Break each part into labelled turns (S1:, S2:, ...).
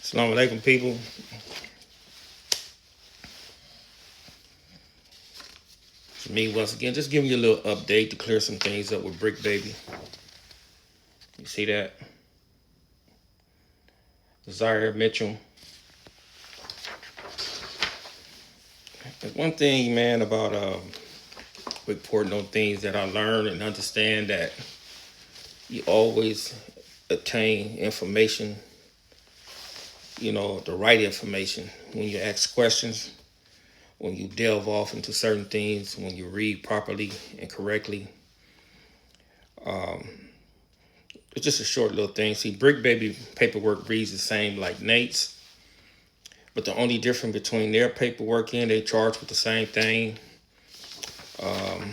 S1: Assalamu alaikum, people. It's me once again, just giving you a little update to clear some things up with Brick Baby. You see that? Zaire Mitchell. There's one thing, man, about reporting on things that I learn and understand that you always attain information, the right information when you ask questions, when you delve off into certain things, when you read properly and correctly. Um, it's just a short little thing. See, Brick Baby paperwork reads the same like Nate's, but the only difference between their paperwork and they charge with the same thing. Um,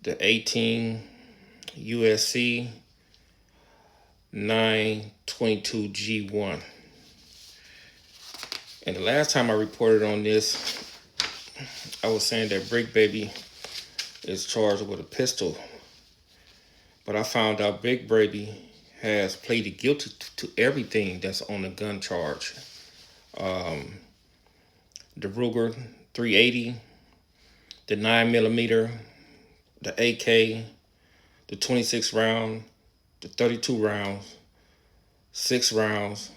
S1: the 18 USC 922 G1. And the last time I reported on this, I was saying that Brick Baby is charged with a pistol. But I found out Big Baby has pleaded guilty to everything that's on the gun charge. The Ruger 380, the 9mm, the AK, the 26 round, the 32 rounds, 6 rounds,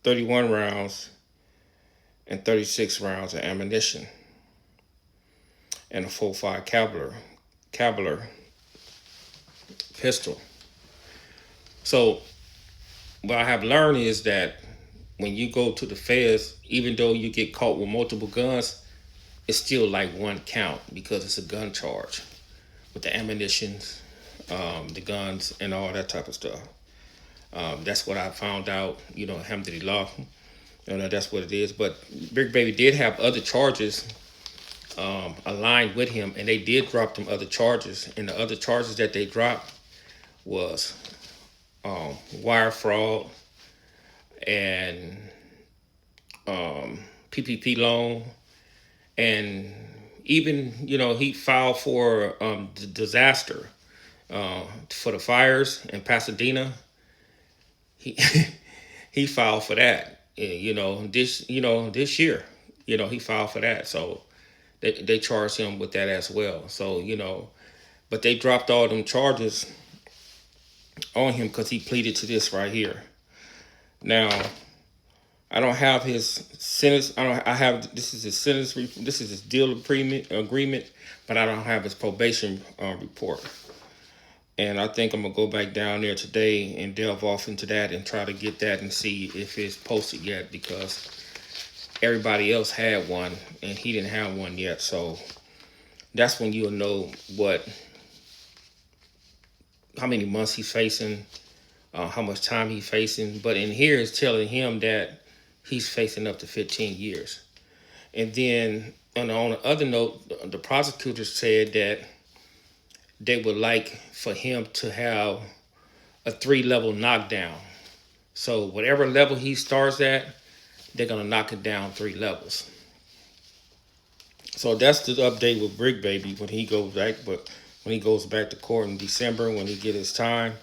S1: 31 rounds, and 36 rounds of ammunition, and a 45 caliber pistol. So what I have learned is that when you go to the feds, even though you get caught with multiple guns, it's still like one count because it's a gun charge with the ammunition, the guns, and all that type of stuff. That's what I found out, alhamdulillah. That's what it is. But Big Baby did have other charges aligned with him, and they did drop them other charges. And the other charges that they dropped was wire fraud and PPP loan, and even he filed for the disaster for the fires in Pasadena. He he filed for that. This year, he filed for that. So they charged him with that as well. So but they dropped all them charges on him because he pleaded to this right here. Now, I don't have his sentence. I have this is his sentence. This is his deal agreement, but I don't have his probation report. And I think I'm gonna go back down there today and delve off into that and try to get that and see if it's posted yet, because everybody else had one and he didn't have one yet. So that's when you'll know how many months he's facing, how much time he's facing. But in here is telling him that he's facing up to 15 years. And then on the other note, the prosecutor said that they would like for him to have a 3-level knockdown. So whatever level he starts at, they're gonna knock it down 3 levels. So that's the update with Brick Baby when he goes back to court in December when he get his time.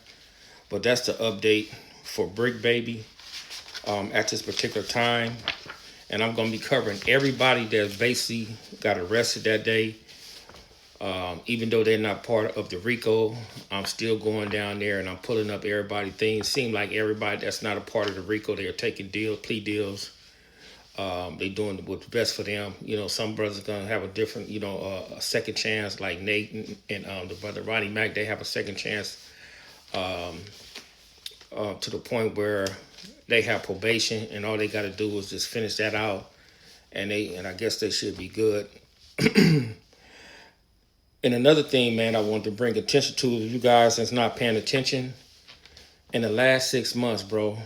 S1: But that's the update for Brick Baby at this particular time. And I'm gonna be covering everybody that basically got arrested that day. Even though they're not part of the Rico, I'm still going down there and I'm pulling up everybody things. Seem like everybody that's not a part of the Rico, they are taking plea deals. They doing what's best for them. Some brothers are gonna have a different, a second chance, like Nate and the brother Ronnie Mack. They have a second chance to the point where they have probation, and all they got to do is just finish that out, and I guess they should be good. And another thing, man, I want to bring attention to you guys that's not paying attention. In the last 6 months, bro,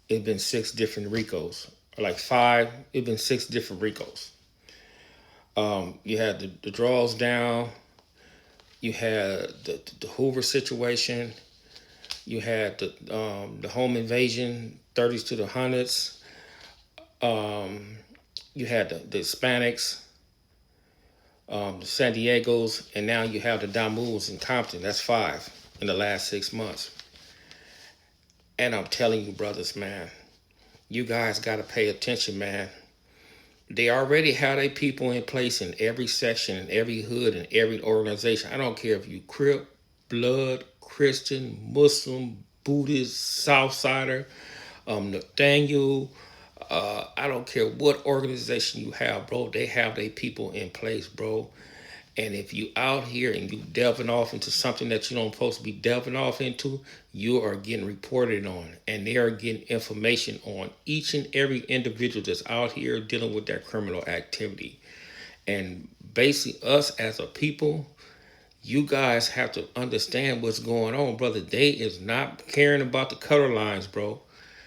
S1: it's been 6 different Ricos. Or like 5, it's been 6 different Ricos. You had the draws down. You had the Hoover situation. You had the home invasion, 30s to the 100s. You had the Hispanics. The San Diegos, and now you have the Damus in Compton. That's 5 in the last 6 months. And I'm telling you, brothers, man, you guys got to pay attention, man. They already have their people in place in every section, in every hood, in every organization. I don't care if you Crip, Blood, Christian, Muslim, Buddhist, Southsider, Nathaniel. I don't care what organization you have, bro. They have their people in place, bro. And if you out here and you delving off into something that you don't supposed to be delving off into, you are getting reported on. And they are getting information on each and every individual that's out here dealing with that criminal activity. And basically us as a people, you guys have to understand what's going on, brother. They is not caring about the color lines, bro.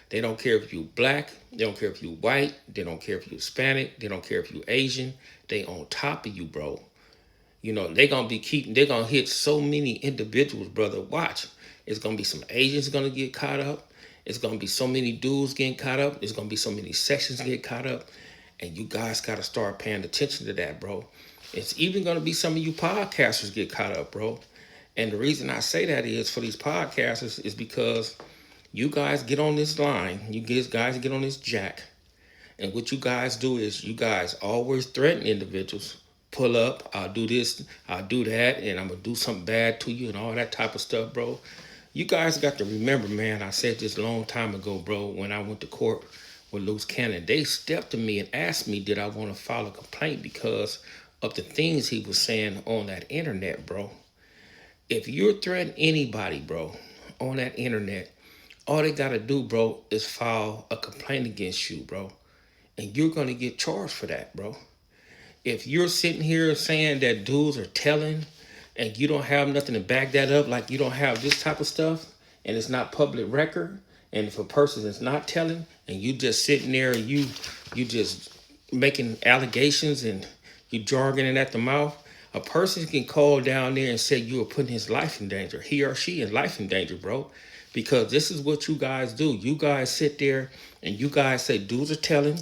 S1: They don't care if you black. They don't care if you white. They don't care if you Hispanic. They don't care if you Asian. They on top of you, bro. You know, they're gonna hit so many individuals, brother. Watch. It's gonna be some Asians gonna get caught up. It's gonna be so many dudes getting caught up. There's gonna be so many sections get caught up. And you guys gotta start paying attention to that, bro. It's even gonna be some of you podcasters get caught up, bro. And the reason I say that is for these podcasters is because you guys get on this line, guys get on this jack, and what you guys do is you guys always threaten individuals. Pull up, I'll do this, I'll do that, and I'm gonna do something bad to you and all that type of stuff, bro. You guys got to remember, man, I said this a long time ago, bro, when I went to court with Loose Cannon. They stepped to me and asked me, did I want to file a complaint because of the things he was saying on that internet, bro. If you're threatening anybody, bro, on that internet, all they gotta do, bro, is file a complaint against you, bro. And you're gonna get charged for that, bro. If you're sitting here saying that dudes are telling and you don't have nothing to back that up, like you don't have this type of stuff and it's not public record, and if a person is not telling and you just sitting there and you just making allegations and you jargoning at the mouth, a person can call down there and say you are putting his life in danger, he or she in life in danger, bro. Because this is what you guys do. You guys sit there and you guys say dudes are telling,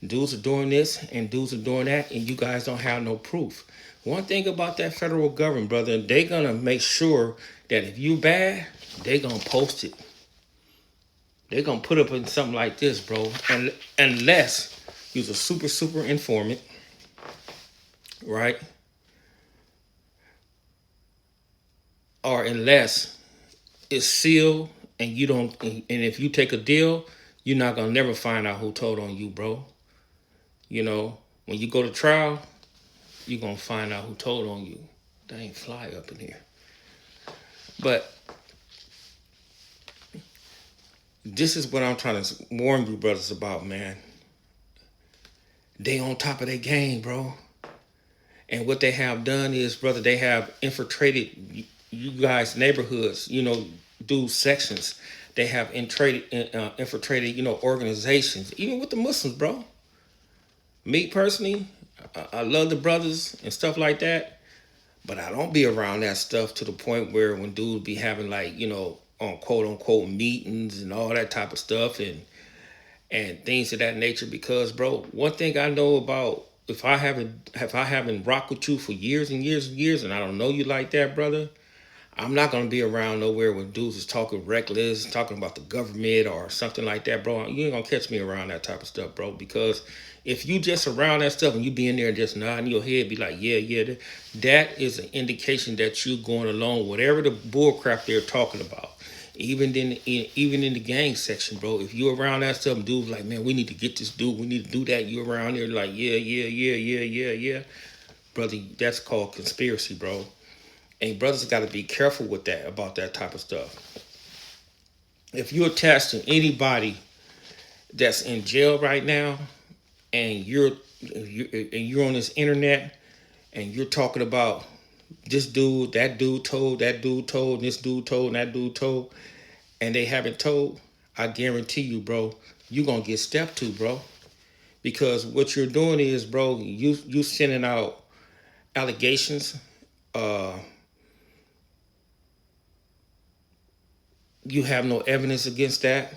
S1: dudes are doing this and dudes are doing that, and you guys don't have no proof. One thing about that federal government, brother, they gonna make sure that if you bad, they gonna post it. They gonna put up in something like this, bro. And unless you're a super informant, right? Or unless it's sealed and you don't, and if you take a deal, you're not gonna never find out who told on you, bro. You know, when you go to trial, you're going to find out who told on you. They ain't fly up in here. But this is what I'm trying to warn you brothers about, man. They on top of their game, bro. And what they have done is, brother, they have infiltrated you guys' neighborhoods, you know, do sections. They have infiltrated, you know, organizations, even with the Muslims, bro. Me personally, I love the brothers and stuff like that, but I don't be around that stuff to the point where when dudes be having like, you know, on quote unquote meetings and all that type of stuff and things of that nature. Because, bro, one thing I know about, if I haven't rocked with you for years and years and years, and I don't know you like that, brother, I'm not gonna be around nowhere when dudes is talking reckless, talking about the government or something like that, bro. You ain't gonna catch me around that type of stuff, bro. Because if you just around that stuff and you be in there and just nodding your head, be like, yeah, that is an indication that you going along with whatever the bullcrap they're talking about. Even in the gang section, bro. If you around that stuff, and dudes like, man, we need to get this dude, we need to do that. You around there like, yeah, brother. That's called conspiracy, bro. And brothers got to be careful with that, about that type of stuff. If you're attached to anybody that's in jail right now, and you're on this internet, and you're talking about this dude, that dude told, this dude told, and that dude told, and they haven't told, I guarantee you, bro, you're gonna get stepped to, bro. Because what you're doing is, bro, you sending out allegations. You have no evidence against that.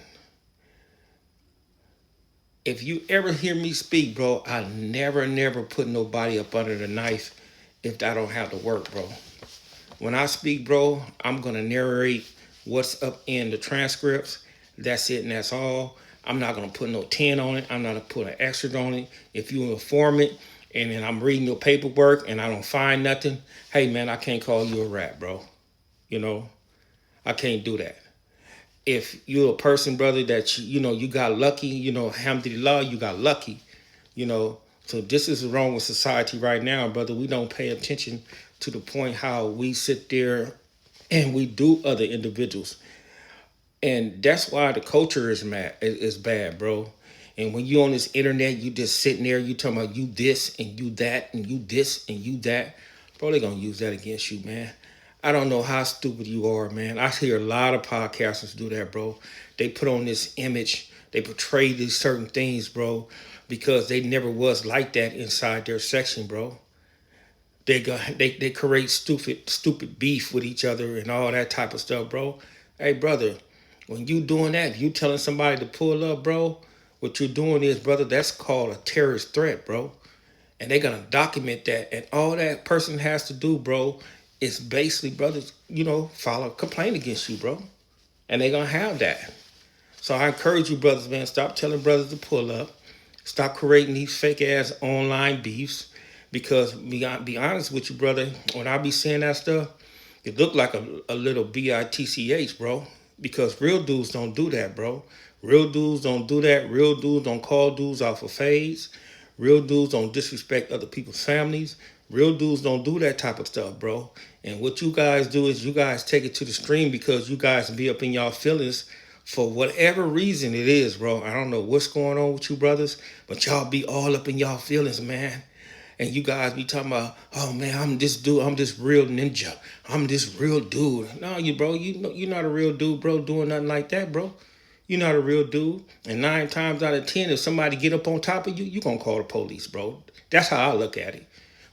S1: If you ever hear me speak, bro, I never put nobody up under the knife if I don't have to work, bro. When I speak, bro, I'm going to narrate what's up in the transcripts. That's it and that's all. I'm not gonna put no 10 on it. I'm not gonna put an extra on it. If you inform it and then I'm reading your paperwork and I don't find nothing, hey man, I can't call you a rat, bro. You know, I can't do that. If you're a person, brother, that you got lucky, alhamdulillah, you got lucky, you know. So this is wrong with society right now, brother. We don't pay attention to the point how we sit there and we do other individuals. And that's why the culture is bad, bro. And when you on this internet, you just sitting there, you talking about you this and you that and you this and you that. Bro, they gonna use that against you, man. I don't know how stupid you are, man. I hear a lot of podcasters do that, bro. They put on this image, they portray these certain things, bro, because they never was like that inside their section, bro. They create stupid beef with each other and all that type of stuff, bro. Hey, brother, when you doing that, you telling somebody to pull up, bro. What you're doing is, brother, that's called a terrorist threat, bro. And they're gonna document that, and all that person has to do, bro, is basically, brothers, file a complaint against you, bro. And they're gonna have that. So I encourage you, brothers, man, stop telling brothers to pull up. Stop creating these fake ass online beefs. Because be honest with you, brother, when I be seeing that stuff, it look like a little bitch, bro. Because real dudes don't do that, bro. Real dudes don't do that. Real dudes don't call dudes off of fades. Real dudes don't disrespect other people's families. Real dudes don't do that type of stuff, bro. And what you guys do is you guys take it to the stream because you guys be up in y'all feelings for whatever reason it is, bro. I don't know what's going on with you brothers, but y'all be all up in y'all feelings, man. And you guys be talking about, oh man, I'm this dude, I'm this real ninja, I'm this real dude. No, you're not a real dude, bro, doing nothing like that, bro. You're not a real dude. And 9 times out of 10, if somebody get up on top of you, you gonna call the police, bro. That's how I look at it.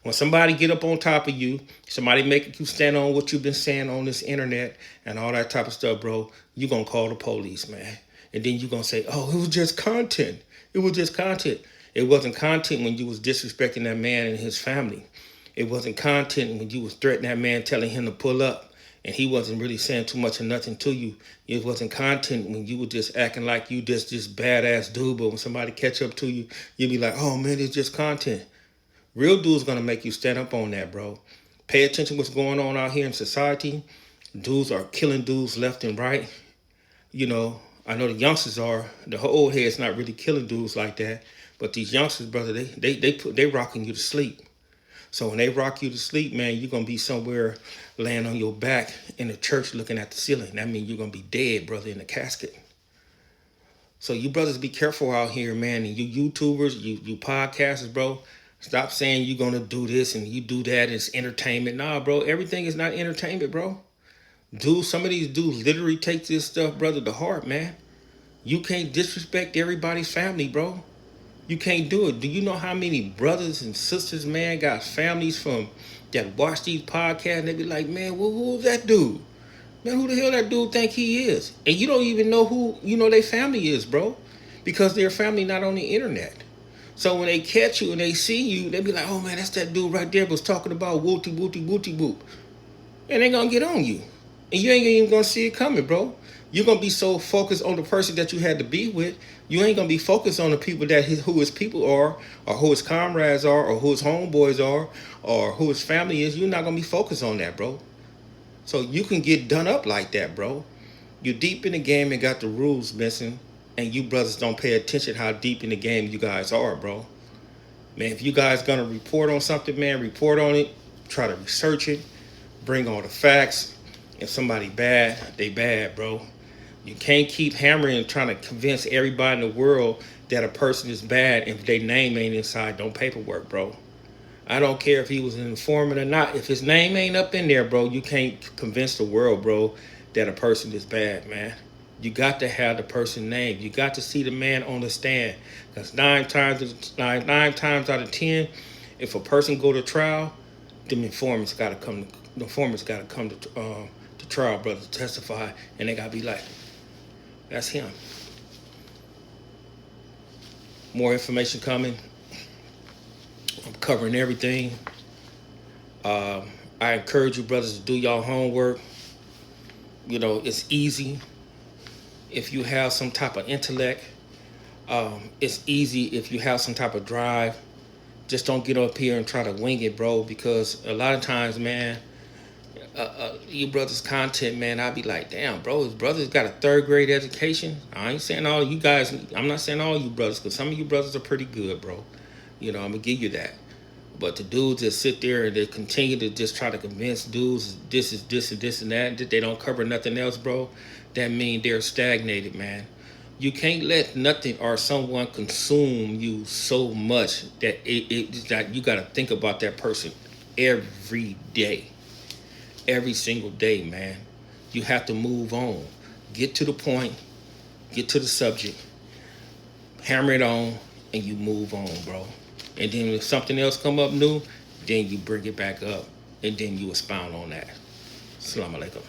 S1: When somebody get up on top of you, somebody making you stand on what you've been saying on this internet and all that type of stuff, bro, you gonna call the police, man. And then you gonna say, oh, it was just content. It was just content. It wasn't content when you was disrespecting that man and his family. It wasn't content when you was threatening that man, telling him to pull up, and he wasn't really saying too much or nothing to you. It wasn't content when you were just acting like you just this badass dude, but when somebody catch up to you, you be like, oh man, it's just content. Real dudes gonna make you stand up on that, bro. Pay attention to what's going on out here in society. Dudes are killing dudes left and right. I know the youngsters are. The old heads not really killing dudes like that. But these youngsters, brother, they rocking you to sleep. So when they rock you to sleep, man, you're gonna be somewhere laying on your back in the church looking at the ceiling. That means you're gonna be dead, brother, in the casket. So you brothers be careful out here, man. And you YouTubers, you podcasters, bro. Stop saying you're gonna do this and you do that. It's entertainment. Nah, bro, everything is not entertainment, bro. Some of these dudes literally take this stuff, brother, to heart, man. You can't disrespect everybody's family, bro. You can't do it. Do you know how many brothers and sisters, man, got families from that watch these podcasts and they be like, man, who's that dude? Man, who the hell that dude think he is? And you don't even know who, their family is, bro. Because their family not on the internet. So when they catch you and they see you, they be like, oh man, that's that dude right there was talking about wooty wooty wooty whoop. And they gonna get on you. And you ain't even gonna see it coming, bro. You're gonna be so focused on the person that you had to be with, you ain't gonna be focused on the people who his people are, or who his comrades are, or who his homeboys are, or who his family is. You're not gonna be focused on that, bro. So you can get done up like that, bro. You deep in the game and got the rules missing, and you brothers don't pay attention how deep in the game you guys are, bro. Man, if you guys gonna report on something, man, report on it. Try to research it. Bring all the facts. If somebody bad, they bad, bro. You can't keep hammering and trying to convince everybody in the world that a person is bad if their name ain't inside no paperwork, bro. I don't care if he was an informant or not. If his name ain't up in there, bro, you can't convince the world, bro, that a person is bad, man. You got to have the person's name. You got to see the man on the stand. Because nine times out of 10, if a person go to trial, them informants got to come. The informants got to come to trial, brother, to testify, and they got to be like, that's him. More information coming. I'm covering everything. I encourage you brothers to do y'all homework. It's easy. if you have some type of intellect. It's easy if you have some type of drive. Just don't get up here and try to wing it, bro. Because a lot of times, man, you brothers' content, man, I'll be like, damn, bro, his brother's got a third grade education. I ain't saying all you guys. I'm not saying all you brothers, because some of you brothers are pretty good, bro. I'm gonna give you that. But the dudes that sit there and they continue to just try to convince dudes this is this and this and that they don't cover nothing else, bro, that mean they're stagnated, man. You can't let nothing or someone consume you so much that that you got to think about that person every day, every single day, man. You have to move on, get to the point, get to the subject, hammer it on, and you move on, bro. And then if something else come up new, then you bring it back up, and then you expound on that. Assalamu alaikum.